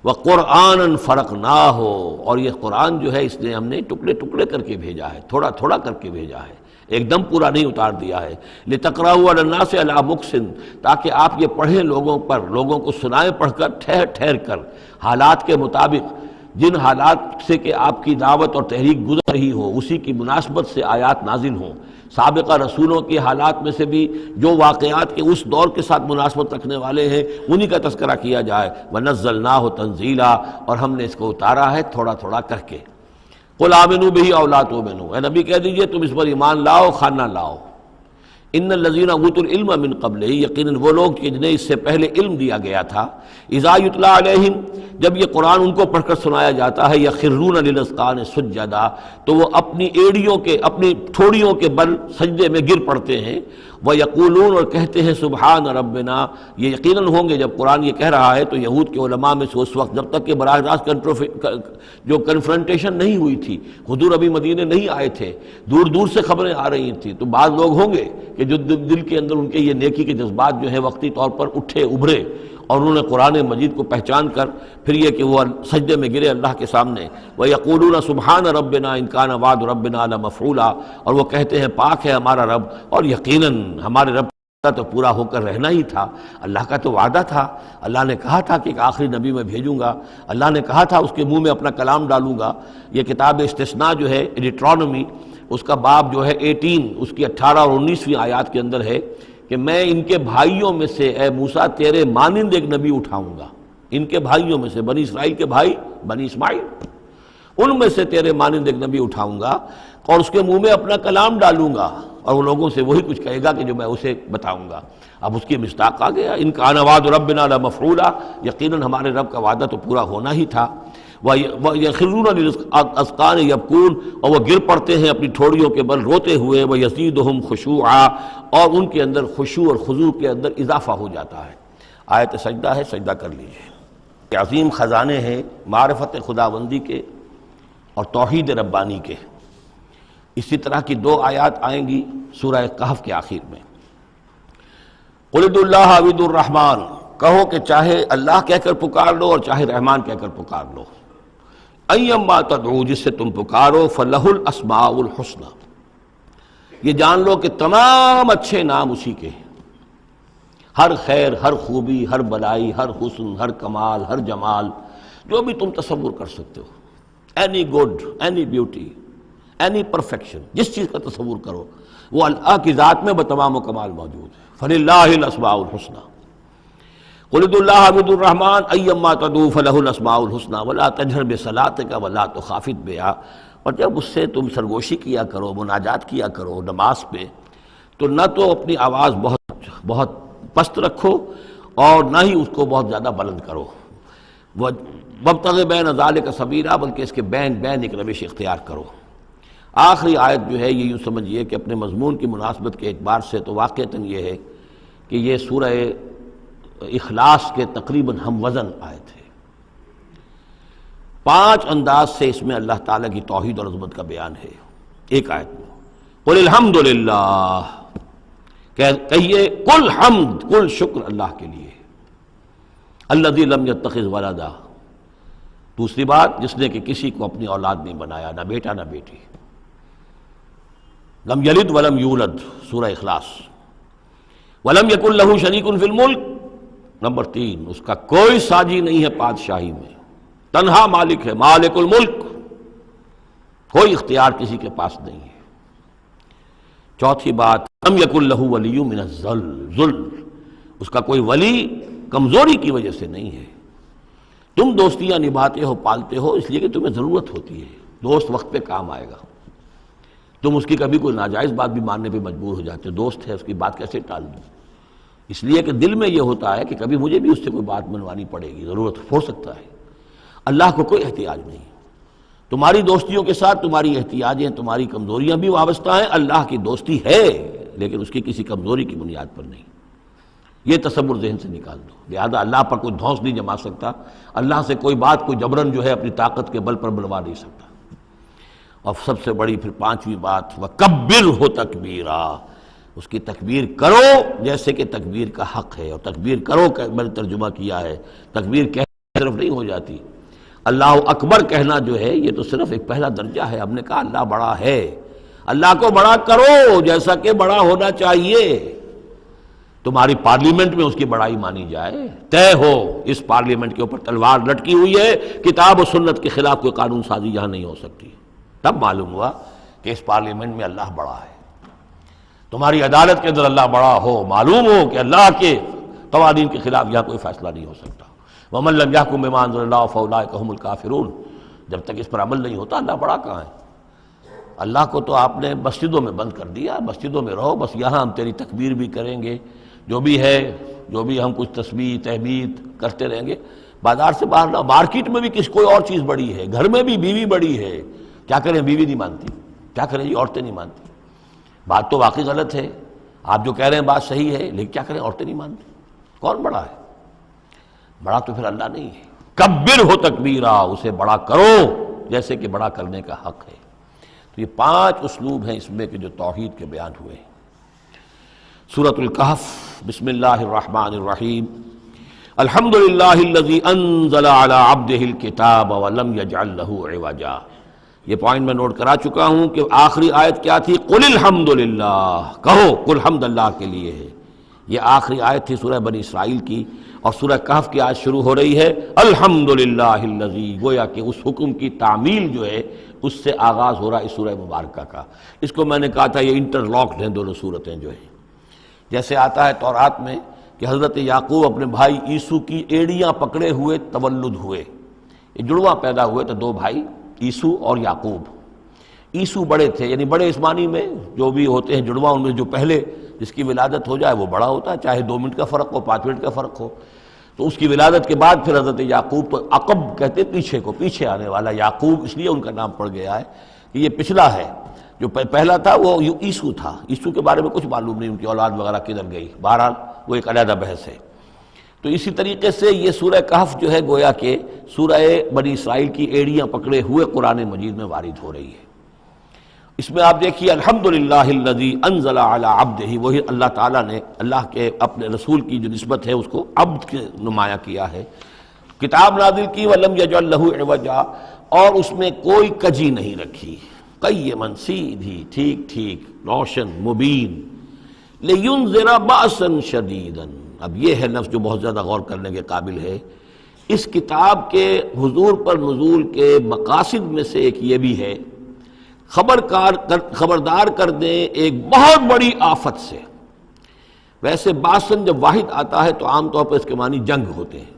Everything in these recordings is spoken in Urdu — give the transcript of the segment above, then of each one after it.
وَقُرْآنًا فَرَقْنَاهُ، اور یہ قرآن جو ہے اس نے ہم نے ٹکڑے ٹکڑے کر کے بھیجا ہے، تھوڑا تھوڑا کر کے بھیجا ہے، ایک دم پورا نہیں اتار دیا ہے۔ لِتَقْرَأُوهُ عَلَى النَّاسِ عَلَىٰ مُكْثٍ، تاکہ آپ یہ پڑھیں لوگوں پر، لوگوں کو سنائیں پڑھ کر ٹھہر ٹھہر کر، حالات کے مطابق، جن حالات سے کہ آپ کی دعوت اور تحریک گزر رہی ہو اسی کی مناسبت سے آیات نازل ہوں۔ سابقہ رسولوں کے حالات میں سے بھی جو واقعات کے اس دور کے ساتھ مناسبت رکھنے والے ہیں انہی کا تذکرہ کیا جائے۔ وَنَزَّلْنَاهُ تَنزِيلًا، اور ہم نے اس کو اتارا ہے تھوڑا تھوڑا کر کے۔ قُلْ آمِنُوا بِهِ أَوْ لَا تُؤْمِنُوا، اے نبی کہہ دیجئے تم اس پر ایمان لاؤ خواہ نہ لاؤ۔ ان الذین اوتوا العلم من قبلہ، یقیناً وہ لوگ جنہیں اس سے پہلے علم دیا گیا تھا، اذا یتلی علیہم، جب یہ قرآن ان کو پڑھ کر سنایا جاتا ہے، یخرون للاذقان سجدا، تو وہ اپنی ایڑیوں کے، اپنی ٹھوڑیوں کے بل سجدے میں گر پڑتے ہیں، ویقولون، اور کہتے ہیں سبحان ربنا، یہ یقیناً ہوں گے جب قرآن یہ کہہ رہا ہے تو یہود کے علماء میں سے اس وقت، جب تک کہ براہ راست جو کنفرنٹیشن نہیں ہوئی تھی، حضور ابھی مدینے نہیں آئے تھے، دور دور سے خبریں آ رہی تھیں، تو بعض لوگ ہوں گے کہ جو دل کے اندر ان کے یہ نیکی کے جذبات جو ہیں وقتی طور پر اٹھے ابھرے، اور انہوں نے قرآن مجید کو پہچان کر پھر یہ کہ وہ سجدے میں گرے اللہ کے سامنے۔ وَيَقُولُونَ سُبْحَانَ رَبِّنَا إِن كَانَ وَعْدُ رَبِّنَا لَمَفْعُولًا، اور وہ کہتے ہیں پاک ہے ہمارا رب، اور یقیناً ہمارے رب کا تو پورا ہو کر رہنا ہی تھا، اللہ کا تو وعدہ تھا، اللہ نے کہا تھا کہ ایک آخری نبی میں بھیجوں گا، اللہ نے کہا تھا اس کے منہ میں اپنا کلام ڈالوں گا۔ یہ کتاب استثناء جو ہے ڈیٹرانومی، اس کا باب جو ہے 18، اس کی 18 اور 19ویں آیات کے اندر ہے کہ میں ان کے بھائیوں میں سے اے موسیٰ تیرے مانند ایک نبی اٹھاؤں گا، ان کے بھائیوں میں سے، بنی اسرائیل کے بھائی بنی اسماعیل، ان میں سے تیرے مانند ایک نبی اٹھاؤں گا اور اس کے منہ میں اپنا کلام ڈالوں گا، اور وہ لوگوں سے وہی کچھ کہے گا کہ جو میں اسے بتاؤں گا۔ اب اس کی مصداق آ گیا، ان کان وعد ربنا لمفعولا، یقیناً ہمارے رب کا وعدہ تو پورا ہونا ہی تھا۔ وَيَخِرُّونَ لِلْأَذْقَانِ يَبْكُونَ، اور وہ گر پڑتے ہیں اپنی ٹھوڑیوں کے بل روتے ہوئے، وَيَزِيدُهُمْ خُشُوعًا، اور ان کے اندر خشوع اور خضوع کے اندر اضافہ ہو جاتا ہے۔ آیت سجدہ ہے، سجدہ کر لیجئے۔ کہ عظیم خزانے ہیں معرفت خداوندی کے اور توحید ربانی کے۔ اسی طرح کی 2 آیات آئیں گی سورہ کہف کے آخر میں۔ قُلِ ادعوا اللَّهَ أَوِ ادعوا الرَّحْمَٰنَ، کہو کہ چاہے اللہ کہہ کر پکار لو اور چاہے رحمان کہہ کر پکار لو۔ أَيَّمَّا تَدْعُوا، جس سے تم پکارو، فَلَهُ الْأَسْمَاءُ الْحُسْنَى، یہ جان لو کہ تمام اچھے نام اسی کے ہیں، ہر خیر، ہر خوبی، ہر بلائی، ہر حسن، ہر کمال، ہر جمال، جو بھی تم تصور کر سکتے ہو، any good, any beauty, any perfection, جس چیز کا تصور کرو وہ اللہ کی ذات میں بتمام و کمال موجود ہے۔ فَلِلَّهِ الْأَسْمَاءُ الْحُسْنَى قُلِ ادعوا اللَّهَ أَوِ ادعوا الرَّحْمَٰنَ أَيَّمَّا تَدْعُوا فَلَهُ الْأَسْمَاءُ الْحُسْنَى وَلَا تَجْهَرْ بِصَلَاتِكَ وَلَا تُخَافِتْ بِهَا، اور جب اس سے تم سرگوشی کیا کرو، مناجات کیا کرو نماز پہ، تو نہ تو اپنی آواز بہت پست رکھو اور نہ ہی اس کو بہت زیادہ بلند کرو، وَابْتَغِ بَيْنَ ذَلِكَ سَبِيلًا، بلکہ اس کے بین ایک روش اختیار کرو۔ آخری آیت جو ہے یہ یوں سمجھیے کہ اپنے مضمون کی مناسبت کے اعتبار سے تو واقعتاً یہ ہے کہ یہ سورہ اخلاص کے تقریباً ہم وزن آیت ہے۔ 5 انداز سے اس میں اللہ تعالیٰ کی توحید اور عظمت کا بیان ہے ایک آیت میں۔ قل الحمد للہ، کہیے کل حمد، کل شکر اللہ کے لیے، الذی لم یتخذ ولدا، دوسری بات جس نے کہ کسی کو اپنی اولاد نہیں بنایا، نہ بیٹا نہ بیٹی، لم یلد ولم یولد، سورہ اخلاص۔ ولم یکن لہ شریک فی الملک، نمبر 3 اس کا کوئی ساجی نہیں ہے بادشاہی میں، تنہا مالک ہے، مالک الملک، کوئی اختیار کسی کے پاس نہیں ہے۔ چوتھی بات، لم یکن لہ ولی من الذل، اس کا کوئی ولی کمزوری کی وجہ سے نہیں ہے۔ تم دوستیاں نبھاتے ہو، پالتے ہو اس لیے کہ تمہیں ضرورت ہوتی ہے، دوست وقت پہ کام آئے گا، تم اس کی کبھی کوئی ناجائز بات بھی ماننے پہ مجبور ہو جاتے ہو، دوست ہے اس کی بات کیسے ٹال دوں، اس لیے کہ دل میں یہ ہوتا ہے کہ کبھی مجھے بھی اس سے کوئی بات منوانی پڑے گی، ضرورت ہو سکتا ہے۔ اللہ کو کوئی احتیاج نہیں، تمہاری دوستیوں کے ساتھ تمہاری احتیاجیں، تمہاری کمزوریاں بھی وابستہ ہیں، اللہ کی دوستی ہے لیکن اس کی کسی کمزوری کی بنیاد پر نہیں، یہ تصور ذہن سے نکال دو۔ لہذا اللہ پر کوئی دھونس نہیں جما سکتا، اللہ سے کوئی بات کوئی جبرن جو ہے اپنی طاقت کے بل پر بنوا نہیں سکتا۔ اور سب سے بڑی پھر 5ویں بات، وَكَبِّرْهُ تَكْبِيرًا، اس کی تکبیر کرو جیسے کہ تکبیر کا حق ہے، اور تکبیر کرو کہ میں نے ترجمہ کیا ہے، تکبیر طرف نہیں ہو جاتی۔ اللہ اکبر کہنا جو ہے یہ تو صرف ایک پہلا درجہ ہے۔ ہم نے کہا اللہ بڑا ہے، اللہ کو بڑا کرو جیسا کہ بڑا ہونا چاہیے۔ تمہاری پارلیمنٹ میں اس کی بڑائی مانی جائے، طے ہو اس پارلیمنٹ کے اوپر تلوار لٹکی ہوئی ہے، کتاب و سنت کے خلاف کوئی قانون سازی یہاں نہیں ہو سکتی، تب معلوم ہوا کہ اس پارلیمنٹ میں اللہ بڑا ہے۔ تمہاری عدالت کے اندر اللہ بڑا ہو، معلوم ہو کہ اللہ کے قوانین کے خلاف یہاں کوئی فیصلہ نہیں ہو سکتا۔ وَمَن لَّمْ يَحْكُم بِمَا أَنزَلَ اللَّهُ فَأُولَٰئِكَ هُمُ الْكَافِرُونَ۔ جب تک اس پر عمل نہیں ہوتا اللہ بڑا کہاں ہے؟ اللہ کو تو آپ نے مسجدوں میں بند کر دیا، مسجدوں میں رہو، بس یہاں ہم تیری تکبیر بھی کریں گے، جو بھی ہے، جو بھی ہم کچھ تسبیح تحمید کرتے رہیں گے، بازار سے باہر نہ۔ مارکیٹ میں بھی کوئی اور چیز بڑی ہے، گھر میں بھی بیوی بڑی ہے، کیا کریں بیوی نہیں مانتی، کیا کریں جی عورتیں نہیں مانتی۔ بات تو واقعی غلط ہے، آپ جو کہہ رہے ہیں بات صحیح ہے، لیکن کیا کریں عورتیں نہیں مانتی۔ کون بڑا ہے؟ بڑا تو پھر اللہ نہیں ہے۔ کبر ہو تکبیرا، اسے بڑا کرو جیسے کہ بڑا کرنے کا حق ہے۔ تو یہ 5 اسلوب ہیں اس میں کہ جو توحید کے بیان ہوئے ہیں۔ سورۃ الکہف، بسم اللہ الرحمن الرحیم۔ الحمد للہ الذی انزل علی عبدہ الکتاب ولم یجعل لہ عوجا۔ یہ پوائنٹ میں نوٹ کرا چکا ہوں کہ آخری آیت کیا تھی؟ قل الحمد للہ، کہو قل حمد اللہ کے لیے ہے۔ یہ آخری آیت تھی سورہ بنی اسرائیل کی، اور سورہ کہف کی آیت شروع ہو رہی ہے الحمد للہ الذی، گویا کہ اس حکم کی تعمیل جو ہے اس سے آغاز ہو رہا ہے اس سورہ مبارکہ کا۔ اس کو میں نے کہا تھا یہ انٹرلاکڈ ہیں دونوں صورتیں جو ہیں۔ جیسے آتا ہے تورات میں کہ حضرت یعقوب اپنے بھائی عیسو کی ایڑیاں پکڑے ہوئے تولد ہوئے، یہ جڑواں پیدا ہوئے تو 2 بھائی عیسو اور یعقوب۔ عیسو بڑے تھے، یعنی بڑے اس معنی میں جو بھی ہوتے ہیں جڑواں، ان میں جو پہلے جس کی ولادت ہو جائے وہ بڑا ہوتا ہے، چاہے 2 منٹ کا فرق ہو 5 منٹ کا فرق ہو۔ تو اس کی ولادت کے بعد پھر حضرت یعقوب، تو عقب کہتے پیچھے کو، پیچھے آنے والا یعقوب، اس لیے ان کا نام پڑ گیا ہے کہ یہ پچھلا ہے۔ جو پہلا تھا وہ عیسو تھا، عیسو کے بارے میں کچھ معلوم نہیں، ان کی اولاد وغیرہ کدھر گئی، بہرحال وہ ایک علیحدہ بحث ہے۔ تو اسی طریقے سے یہ سورہ کہف جو ہے گویا کہ سورہ بنی اسرائیل کی ایڑیاں پکڑے ہوئے قرآن مجید میں وارد ہو رہی ہے۔ اس میں آپ دیکھیے الحمدللہ الذی انزل علی عبدہ، وہی اللہ تعالیٰ نے اللہ کے اپنے رسول کی جو نسبت ہے اس کو عبد کے نمایاں کیا ہے۔ کتاب نازل کی ولم یجعل لہ عوجا، اور اس میں کوئی کجی نہیں رکھی، قیما سیدھی، ٹھیک ٹھیک، روشن مبین، لینذر بأسا شدیدا۔ اب یہ ہے لفظ جو بہت زیادہ غور کرنے کے قابل ہے۔ اس کتاب کے حضور پر نزول کے مقاصد میں سے ایک یہ بھی ہے خبردار کر دیں ایک بہت بڑی آفت سے۔ ویسے باسن جب واحد آتا ہے تو عام طور پر اس کے معنی جنگ ہوتے ہیں،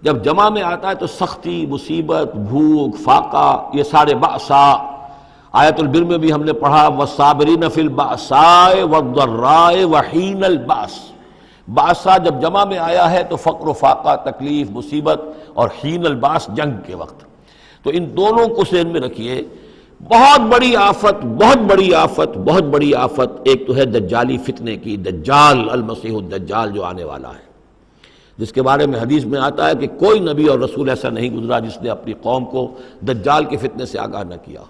جب جمع میں آتا ہے تو سختی، مصیبت، بھوک، فاقہ، یہ سارے بأسا۔ آیت البر میں بھی ہم نے پڑھا والصابرین فی البأساء والضراء وحین البأس۔ بأسا جب جمع میں آیا ہے تو فقر و فاقہ، تکلیف، مصیبت، اور حین الباس جنگ کے وقت۔ تو ان دونوں کو ذہن میں رکھیے، بہت بڑی آفت، بہت بڑی آفت، بہت بڑی آفت۔ ایک تو ہے دجالی فتنے کی، دجال المسیح الدجال جو آنے والا ہے، جس کے بارے میں حدیث میں آتا ہے کہ کوئی نبی اور رسول ایسا نہیں گزرا جس نے اپنی قوم کو دجال کے فتنے سے آگاہ نہ کیا،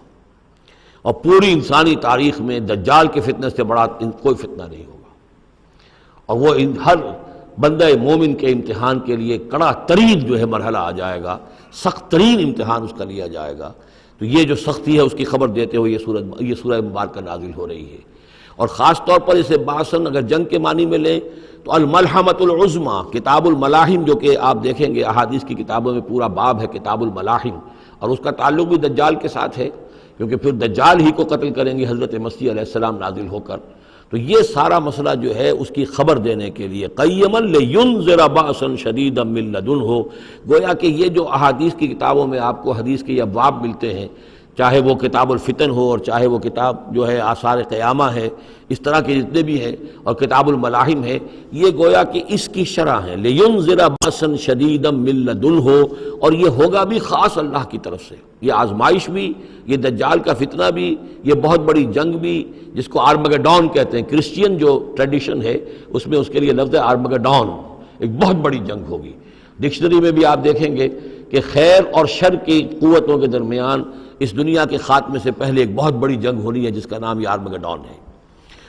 اور پوری انسانی تاریخ میں دجال کے فتنے سے بڑا کوئی فتنہ نہیں ہوگا، اور وہ ہر بندہ مومن کے امتحان کے لیے کڑا ترین جو ہے مرحلہ آ جائے گا، سخت ترین امتحان اس کا لیا جائے گا۔ تو یہ جو سختی ہے اس کی خبر دیتے ہوئے یہ سورہ مبارکہ نازل ہو رہی ہے۔ اور خاص طور پر اسے باسن اگر جنگ کے معنی میں لیں تو الملحمۃ العظمیٰ، کتاب الملاحم، جو کہ آپ دیکھیں گے احادیث کی کتابوں میں پورا باب ہے کتاب الملاحم، اور اس کا تعلق بھی دجال کے ساتھ ہے، کیونکہ پھر دجال ہی کو قتل کریں گے حضرت مسیح علیہ السلام نازل ہو کر۔ تو یہ سارا مسئلہ جو ہے اس کی خبر دینے کے لیے قیما لینذر بأسا شدیدا من لدنہ، گویا کہ یہ جو احادیث کی کتابوں میں آپ کو حدیث کے ابواب ملتے ہیں، چاہے وہ کتاب الفتن ہو اور چاہے وہ کتاب جو ہے آثار قیامہ ہے، اس طرح کے جتنے بھی ہیں، اور کتاب الملاحم ہے، یہ گویا کہ اس کی شرح ہے لینذر بأسا شدیدا من لدنہ، اور یہ ہوگا بھی خاص اللہ کی طرف سے، یہ آزمائش بھی، یہ دجال کا فتنہ بھی، یہ بہت بڑی جنگ بھی، جس کو آرمگڈون کہتے ہیں۔ کرسچین جو ٹریڈیشن ہے اس میں اس کے لیے لفظ ہے آرمگڈون، ایک بہت بڑی جنگ ہوگی۔ ڈکشنری میں بھی آپ دیکھیں گے کہ خیر اور شر کی قوتوں کے درمیان اس دنیا کے خاتمے سے پہلے ایک بہت بڑی جنگ ہونی ہے جس کا نام یہ آرمگڈون ہے۔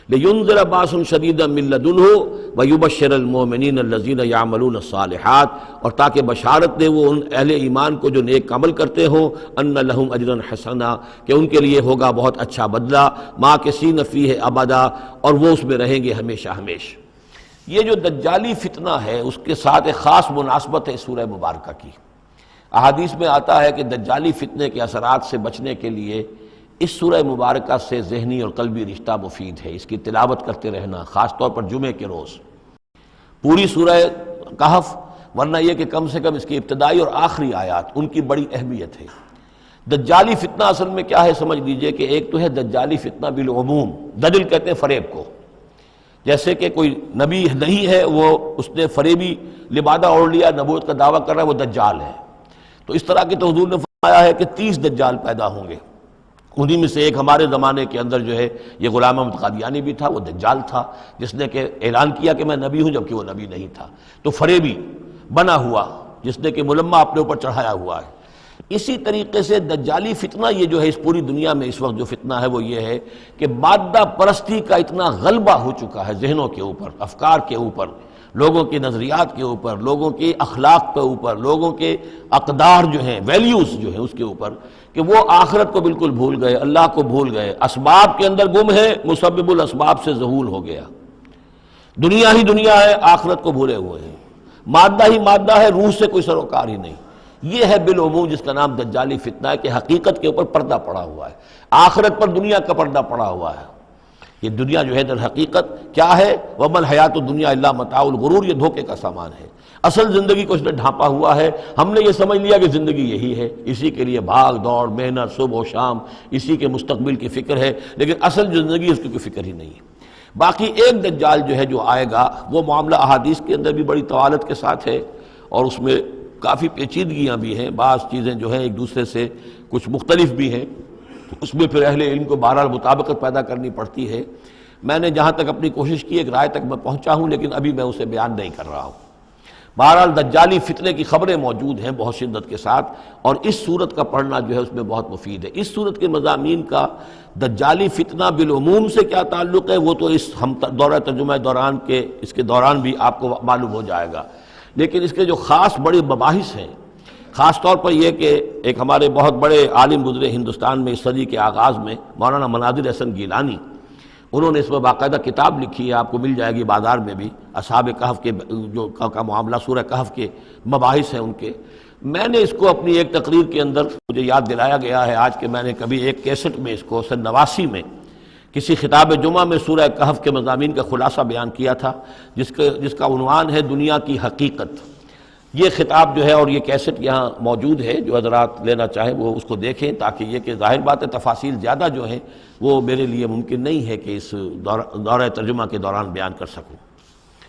لِيُنذِرَ بَأْسًا شَدِيدًا مِّن لَّدُنْهُ وَيُبَشِّرَ الْمُؤْمِنِينَ الَّذِينَ يَعْمَلُونَ الصَّالِحَاتِ، اور تاکہ بشارت دے وہ ان اہل ایمان کو جو نیک عمل کرتے ہوں، أَنَّ لَهُمْ أَجْرًا حَسَنًا، کہ ان کے لیے ہوگا بہت اچھا بدلہ، مَاكِثِينَ فِيهِ أَبَدًا، اور وہ اس میں رہیں گے ہمیشہ ہمیشہ۔ یہ جو دجالی فتنہ ہے اس کے ساتھ ایک خاص مناسبت ہے اس سورہ مبارکہ کی۔ احادیث میں آتا ہے کہ دجالی فتنے کے اثرات سے بچنے کے لیے اس سورہ مبارکہ سے ذہنی اور قلبی رشتہ مفید ہے، اس کی تلاوت کرتے رہنا، خاص طور پر جمعے کے روز پوری سورہ کہف، ورنہ یہ کہ کم سے کم اس کی ابتدائی اور آخری آیات ان کی بڑی اہمیت ہے۔ دجالی فتنہ اصل میں کیا ہے سمجھ لیجئے کہ ایک تو ہے دجالی فتنہ بالعموم، دجل کہتے ہیں فریب کو، جیسے کہ کوئی نبی نہیں ہے وہ اس نے فریبی لبادہ اوڑھ لیا، نبوت کا دعویٰ کر رہا ہے، وہ دجال ہے۔ تو اس طرح کی تو حضور نے فرمایا ہے کہ 30 دجال پیدا ہوں گے، انہی میں سے ایک ہمارے زمانے کے اندر جو ہے یہ غلام احمد قادیانی بھی تھا، وہ دجال تھا جس نے کہ اعلان کیا کہ میں نبی ہوں جبکہ وہ نبی نہیں تھا۔ تو فریبی بنا ہوا جس نے کہ ملمہ اپنے اوپر چڑھایا ہوا ہے۔ اسی طریقے سے دجالی فتنہ یہ جو ہے اس پوری دنیا میں اس وقت جو فتنہ ہے وہ یہ ہے کہ مادہ پرستی کا اتنا غلبہ ہو چکا ہے ذہنوں کے اوپر، افکار کے اوپر، لوگوں کے نظریات کے اوپر، لوگوں کے اخلاق کے اوپر، لوگوں کے اقدار جو ہیں، ویلیوز جو ہیں اس کے اوپر، کہ وہ آخرت کو بالکل بھول گئے، اللہ کو بھول گئے، اسباب کے اندر گم ہے، مسبب الاسباب سے ذہول ہو گیا، دنیا ہی دنیا ہے، آخرت کو بھولے ہوئے ہیں، مادہ ہی مادہ ہے، روح سے کوئی سروکار ہی نہیں۔ یہ ہے بالعموم جس کا نام دجالی فتنہ ہے کہ حقیقت کے اوپر پردہ پڑا ہوا ہے، آخرت پر دنیا کا پردہ پڑا ہوا ہے۔ یہ دنیا جو ہے در حقیقت کیا ہے؟ وَمَا الْحَيَاةُ الدُّنْيَا إِلَّا مَتَاعُ الْغُرُورِ، یہ دھوکے کا سامان ہے۔ اصل زندگی کو اس نے ڈھانپا ہوا ہے، ہم نے یہ سمجھ لیا کہ زندگی یہی ہے، اسی کے لیے بھاگ دوڑ محنت صبح و شام، اسی کے مستقبل کی فکر ہے، لیکن اصل جو زندگی اس کی کوئی فکر ہی نہیں ہے۔ باقی ایک دجال جو ہے جو آئے گا وہ معاملہ احادیث کے اندر بھی بڑی طوالت کے ساتھ ہے اور اس میں کافی پیچیدگیاں بھی ہیں، بعض چیزیں جو ہیں ایک دوسرے سے کچھ مختلف بھی ہیں، اس میں پھر اہل علم کو بہرحال مطابقت پیدا کرنی پڑتی ہے۔ میں نے جہاں تک اپنی کوشش کی ایک رائے تک میں پہنچا ہوں، لیکن ابھی میں اسے بیان نہیں کر رہا ہوں۔ بہرحال دجالی فتنے کی خبریں موجود ہیں بہت شدت کے ساتھ، اور اس صورت کا پڑھنا جو ہے اس میں بہت مفید ہے۔ اس صورت کے مضامین کا دجالی فتنہ بالعموم سے کیا تعلق ہے وہ تو اس ہم دورہ ترجمہ دوران کے اس کے دوران بھی آپ کو معلوم ہو جائے گا، لیکن اس کے جو خاص بڑے مباحث ہیں، خاص طور پر یہ کہ ایک ہمارے بہت بڑے عالم گزرے ہندوستان میں اس صدی کے آغاز میں، مولانا مناظر احسن گیلانی، انہوں نے اس میں باقاعدہ کتاب لکھی ہے، آپ کو مل جائے گی بازار میں بھی، اصحاب کہف کے جو کا معاملہ سورہ کہف کے مباحث ہیں ان کے۔ میں نے اس کو اپنی ایک تقریر کے اندر مجھے یاد دلایا گیا ہے آج کہ میں نے کبھی ایک کیسٹ میں اس کو سن 89 میں کسی خطاب جمعہ میں سورہ کہف کے مضامین کا خلاصہ بیان کیا تھا، جس کا عنوان ہے دنیا کی حقیقت۔ یہ خطاب جو ہے اور یہ کیسٹ یہاں موجود ہے، جو حضرات لینا چاہیں وہ اس کو دیکھیں، تاکہ یہ کہ ظاہر بات ہے تفاصیل زیادہ جو ہیں وہ میرے لیے ممکن نہیں ہے کہ اس دورہ ترجمہ کے دوران بیان کر سکوں۔